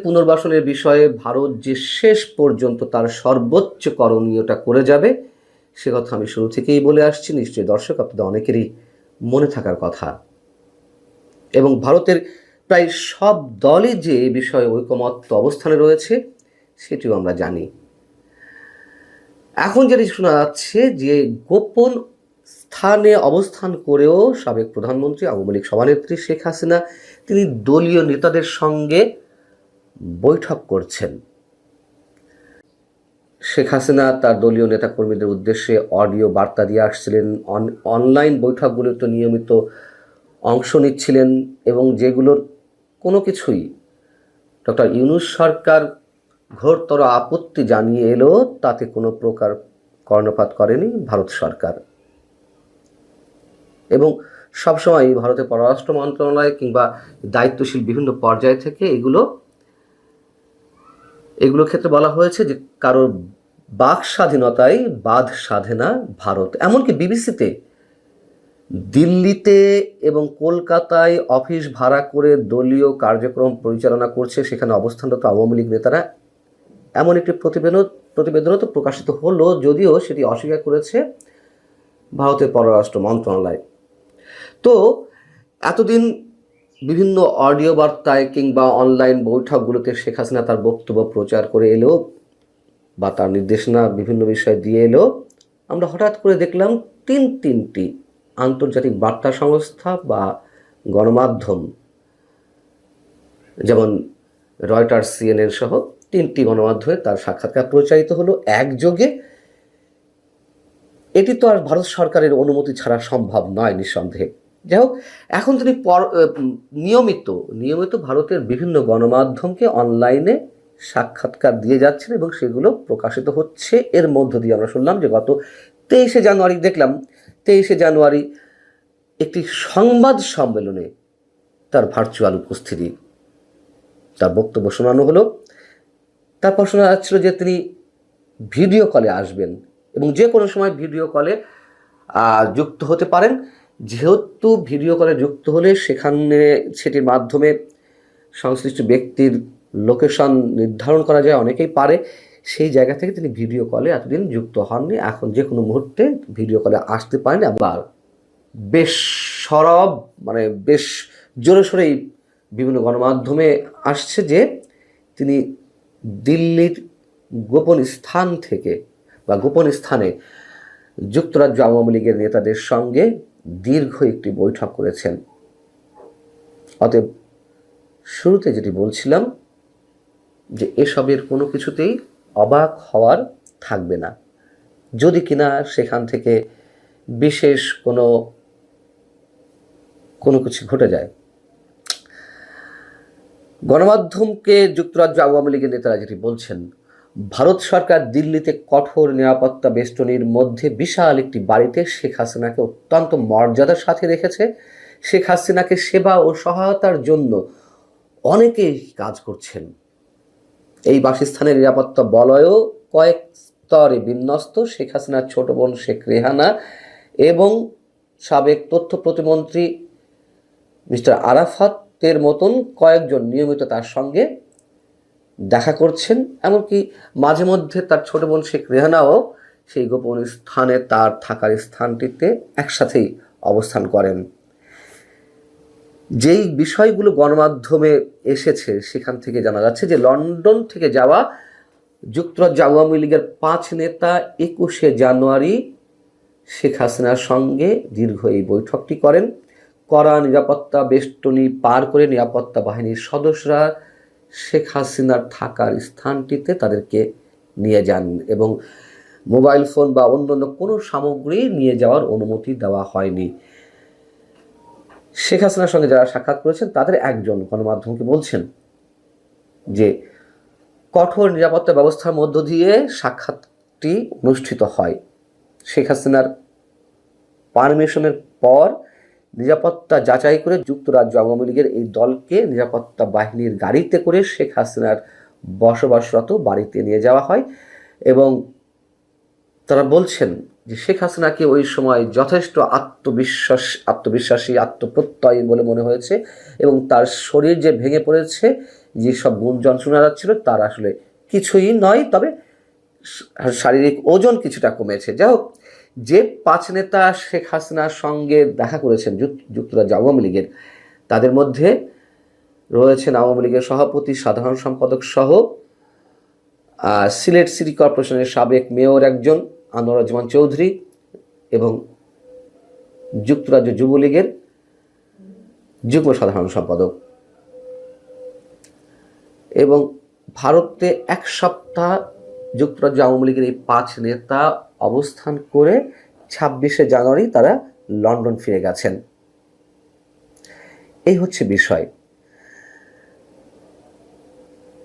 পুনর্বাসনের বিষয়ে ভারত যে শেষ পর্যন্ত তার সর্বোচ্চ করণীয়টা করে যাবে সে কথা আমি শুরু থেকেই বলে আসছি, নিশ্চয়ই দর্শক আপনাদের অনেকেরই মনে থাকার কথা। এবং ভারতের প্রায় সব দলই যে এ বিষয়ে ঐকমত্য অবস্থানে রয়েছে সেটিও আমরা জানি। এখন যেটি শোনা যাচ্ছে যে গোপন স্থানে অবস্থান করেও সাবেক প্রধানমন্ত্রী আওয়ামী লীগ সভানেত্রী শেখ হাসিনা তিনি দলীয় নেতাদের সঙ্গে বৈঠক করছেন। শেখ হাসিনা তার দলীয় নেতাকর্মীদের উদ্দেশ্যে অডিও বার্তা দিয়ে আসছিলেন, অনলাইন বৈঠকগুলোতে নিয়মিত অংশ নিচ্ছিলেন এবং যেগুলোর কোনো কিছুই ডক্টর ইউনূস সরকার ঘোরতর আপত্তি জানিয়ে এলো তাতে কোনো প্রকার কর্ণপাত করেনি ভারত সরকার। এবং সবসময় ভারতের পররাষ্ট্র মন্ত্রণালয় কিংবা দায়িত্বশীল বিভিন্ন পর্যায় থেকে এগুলো ক্ষেত্রে বলা হয়েছে যে কারোর বাক স্বাধীনতায় বাধ সাধে না ভারত। এমনকি বিবিসিতে দিল্লিতে এবং কলকাতায় অফিস ভাড়া করে দলীয় কার্যক্রম পরিচালনা করছে সেখানে অবস্থানরত আওয়ামী লীগ নেতারা, এমন একটি প্রতিবেদনও তো প্রকাশিত হলো, যদিও সেটি অস্বীকার করেছে ভারতের পররাষ্ট্র মন্ত্রণালয়। তো এতদিন বিভিন্ন অডিও বার্তায় কিংবা অনলাইন বৈঠকগুলোতে শেখ হাসিনা তার বক্তব্য প্রচার করে এলো বা তার নির্দেশনা বিভিন্ন বিষয় দিয়ে এলো, আমরা হঠাৎ করে দেখলাম তিনটি আন্তর্জাতিক বার্তা সংস্থা বা গণমাধ্যম, যেমন রয়টার্স, CNN সহ 3টি গণমাধ্যমে তার সাক্ষাৎকার প্রচারিত হলো একযোগে। এটি তো আর ভারত সরকারের অনুমতি ছাড়া সম্ভব নয় নিঃসন্দেহে। যাই হোক, এখন তিনি নিয়মিত ভারতের বিভিন্ন গণমাধ্যমকে অনলাইনে সাক্ষাৎকার দিয়ে যাচ্ছেন এবং সেগুলো প্রকাশিত হচ্ছে। এর মধ্য দিয়ে আমরা শুনলাম যে গত 23শে জানুয়ারি একটি সংবাদ সম্মেলনে তার ভার্চুয়াল উপস্থিতি, তার বক্তব্য শোনানো হলো। তারপর শোনা যাচ্ছিল যে তিনি ভিডিও কলে আসবেন এবং যে কোনো সময় ভিডিও কলে যুক্ত হতে পারেন। যেহেতু ভিডিও কলে যুক্ত হলে সেটির মাধ্যমে সংশ্লিষ্ট ব্যক্তির লোকেশন নির্ধারণ করা যায়, অনেকেই পারে, সেই জায়গা থেকে তিনি ভিডিও কলে এতদিন যুক্ত হননি। এখন যে কোনো মুহূর্তে ভিডিও কলে আসতে পারেন। আবার বেশ বেশ জোরে সোরেই বিভিন্ন গণমাধ্যমে আসছে যে তিনি দিল্লির গোপন স্থানে যুক্তরাজ্য আওয়ামী লীগের নেতাদের সঙ্গে দীর্ঘ একটি বৈঠক করেছেন। অতএব শুরুতে যেটি বলছিলাম যে এসবের কোনো কিছুতেই অবাক হওয়ার থাকবে না, যদি কিনা সেখান থেকে বিশেষ কোনো কিছু ঘটে যায়। গণমাধ্যমকে যুক্তরাজ্য আওয়ামী লীগের নেতারা যেটি বলছেন, ভারত সরকার দিল্লিতে কঠোর নিরাপত্তা বেষ্টনীর মধ্যে বিশাল একটি বাড়িতে শেখ হাসিনাকে অত্যন্ত মর্যাদার সাথে রেখেছে। শেখ হাসিনাকে সেবা ও সহায়তার জন্য অনেকেই কাজ করছেন। এই বাসস্থানের নিরাপত্তা বলয়ও কয়েক স্তরে বিন্যস্ত। শেখ হাসিনার ছোট বোন শেখ রেহানা এবং সাবেক তথ্য প্রতিমন্ত্রী মিস্টার আরাফাতের মতন কয়েকজন নিয়মিত তার সঙ্গে দেখা করছেন। এমনকি মাঝে মধ্যে তার ছোট বোন শেখ রেহানাও সেই গোপন স্থানে, তার থাকার স্থানটিতে একসাথেই অবস্থান করেন। যেই বিষয়গুলো গণমাধ্যমে এসেছে সেখান থেকে জানা যাচ্ছে যে লন্ডন থেকে যাওয়া যুক্তরাজ্য আওয়ামী লীগের 5 নেতা 21শে জানুয়ারি শেখ হাসিনার সঙ্গে দীর্ঘ এই বৈঠকটি করেন। কড়া নিরাপত্তা বেষ্টনী পার করে নিরাপত্তা বাহিনীর সদস্যরা শেখ হাসিনার থাকার স্থানটিতে তাদেরকে নিয়ে যান এবং মোবাইল ফোন বা অন্যান্য কোনো সামগ্রী নিয়ে যাওয়ার অনুমতি দেওয়া হয়নি। শেখ হাসিনার সঙ্গে যারা সাক্ষাৎ করেছেন তাদের একজন গণমাধ্যমকে বলছেন যে কঠোর নিরাপত্তা ব্যবস্থার মধ্য দিয়ে সাক্ষাৎটি অনুষ্ঠিত হয়। শেখ হাসিনার পারমিশনের পর নিরাপত্তা যাচাই করে যুক্তরাজ্য আওয়ামী লীগের এই দলকে নিরাপত্তা বাহিনীর গাড়িতে করে শেখ হাসিনার বসবাসরত বাড়িতে নিয়ে যাওয়া হয় এবং তারা বলছেন যে শেখ হাসিনাকে ওই সময় যথেষ্ট আত্মবিশ্বাসী, আত্মপ্রত্যয়ী বলে মনে হয়েছে এবং তার শরীর যে ভেঙে পড়েছে যেসব গুঞ্জন শোনা যাচ্ছিল তার আসলে কিছুই নয়, তবে শারীরিক ওজন কিছুটা কমেছে। যাই হোক, যে 5 নেতা শেখ হাসিনার সঙ্গে দেখা করেছেন যুক্তরাজ্য আওয়ামী লীগের, তাদের মধ্যে রয়েছেন আওয়ামী লীগের সভাপতি, সাধারণ সম্পাদক সহ সিলেট সিটি কর্পোরেশনের সাবেক মেয়র একজন আনোয়ারুজ্জামান চৌধুরী এবং যুক্তরাজ্য যুবলীগের যুগ্ম সাধারণ সম্পাদক। এবং ভারতে 1 সপ্তাহ যুক্তরাজ্য আওয়ামী লীগের এই 5 নেতা অবস্থান করে 26শে জানুয়ারি তারা লন্ডন ফিরে গেছেন। এই হচ্ছে বিষয়।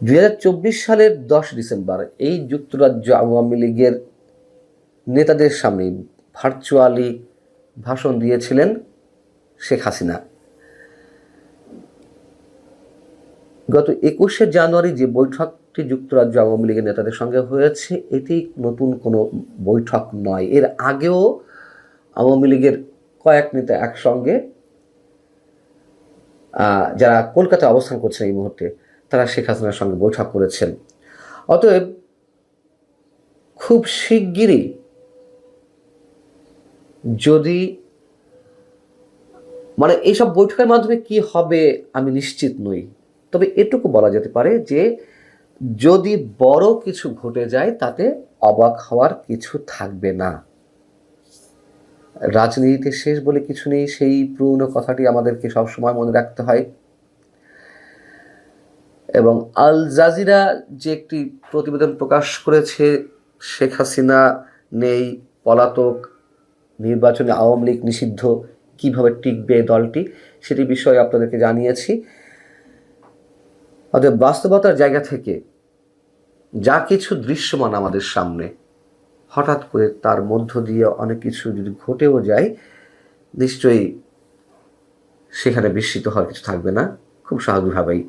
2024 সালের 10 ডিসেম্বর এই যুক্তরাজ্য আওয়ামী লীগের নেতাদের সামনে ভার্চুয়ালি ভাষণ দিয়েছিলেন শেখ হাসিনা। গত 21শে জানুয়ারি যে বৈঠকটি যুক্তরাজ্য আওয়ামী লীগের নেতাদের সঙ্গে হয়েছে, এটি নতুন কোনো বৈঠক নয়। এর আগেও আওয়ামী লীগের কয়েক নেতা একসঙ্গে, যারা কলকাতায় অবস্থান করছেন এই মুহূর্তে, তারা শেখ হাসিনার সঙ্গে বৈঠক করেছেন। অতএব খুব শিগগিরই যদি এইসব বৈঠকের মাধ্যমে কি হবে আমি নিশ্চিত নই, তবে এটুকু বলা যেতে পারে যে যদি বড় কিছু ঘটে যায় তাতে অবাক হওয়ার কিছু থাকবে না। রাজনীতিতে শেষ বলে কিছু নেই, সেই পুরনো কথাটি আমাদেরকে সবসময় মনে রাখতে হয়। এবং আল জাজিরা যে একটি প্রতিবেদন প্রকাশ করেছে, শেখ হাসিনা নেই, পলাতক, নির্বাচনে আওয়ামী লীগ নিষিদ্ধ, কিভাবে টিকবে দলটি, সেটি বিষয়ে আপনাদেরকে জানিয়েছি। অতএব বাস্তবতার জায়গা থেকে যা কিছু দৃশ্যমান আমাদের সামনে, হঠাৎ করে তার মধ্য দিয়ে অনেক কিছু যদি ঘটেও যায়, নিশ্চয়ই সেখানে বিস্মিত হওয়ার কিছু থাকবে না, খুব স্বাভাবিকভাবেই